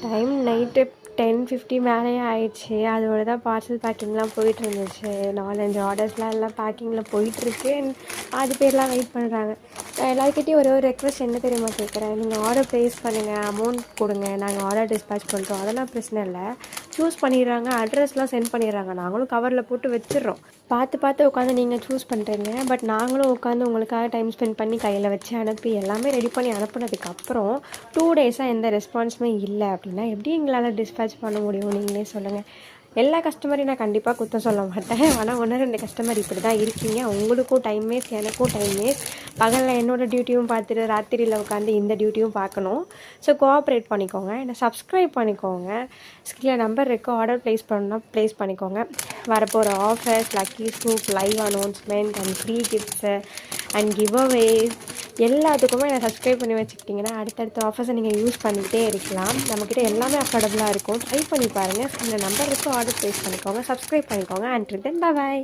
Time night 10:50 மேலேயே ஆயிடுச்சு. அதோட தான் பார்சல் பேக்கிங்லாம் போயிட்டுருந்துச்சு. 4, 5 ஆர்டர்ஸ்லாம் எல்லாம் பேக்கிங்கில் போயிட்டுருக்கு. பாதி பேர்லாம் வெயிட் பண்ணுறாங்க. நான் எல்லாருக்கிட்டையும் ஒரே ஒரு ரெக்வெஸ்ட் என்ன தெரியுமா கேட்குறேன், நீங்கள் ஆர்டர் ப்ளேஸ் பண்ணுங்கள், அமௌண்ட் கொடுங்க, நாங்கள் ஆர்டர் டிஸ்பேச் பண்ணுறோம். அதெல்லாம் பிரச்சனை இல்லை. சூஸ் பண்ணிடுறாங்க, அட்ரஸ்லாம் சென்ட் பண்ணிடுறாங்க, நாங்களும் கவரில் போட்டு வச்சிடுறோம். பார்த்து உட்காந்து நீங்கள் சூஸ் பண்ணுறீங்க. பட் நாங்களும் உட்காந்து உங்களுக்காக டைம் ஸ்பெண்ட் பண்ணி கையில் வச்சு அனுப்பி எல்லாமே ரெடி பண்ணி அனுப்புனதுக்கப்புறம் 2 டேஸாக எந்த ரெஸ்பான்ஸுமே இல்லை அப்படின்னா எப்படி எங்களால் டிஸ்பேச் பண்ண முடியும்? நீங்களே சொல்லுங்கள். எல்லா கஸ்டமரையும் நான் கண்டிப்பாக குத்தம் சொல்ல மாட்டேன். ஆனால் 1-2 கஸ்டமர் இப்படி தான் இருக்கீங்க. உங்களுக்கும் டைம் வேஸ்ட், எனக்கும் டைம் வேஸ்ட். பகலில் என்னோடய டியூட்டியும் பார்த்துட்டு ராத்திரியில் உட்காந்து இந்த டியூட்டியும் பார்க்கணும். ஸோ கோஆப்ரேட் பண்ணிக்கோங்க. என்னை சப்ஸ்கிரைப் பண்ணிக்கோங்க. ஸ்க்ரீனில் நம்பர் இருக்குது, ஆர்டர் ப்ளேஸ் பண்ணணும்னா ப்ளேஸ் பண்ணிக்கோங்க. வரப்போகிற offers, lucky scoop, live announcement and free gifts and giveaways எல்லாத்துக்குமே என்னை சப்ஸ்கிரைப் பண்ணி வச்சுக்கிட்டிங்கன்னா அடுத்தடுத்த ஆஃபர்ஸை நீங்கள் யூஸ் பண்ணிக்கிட்டே இருக்கலாம். நம்மக்கிட்ட எல்லாமே அஃபோர்டபுளாக இருக்கும். ட்ரை பண்ணி பாருங்கள். இந்த நம்பர் இருக்குது, ஆர்டர் ப்ளேஸ் பண்ணிக்கோங்க, சப்ஸ்கிரைப் பண்ணிக்கோங்க. And then bye.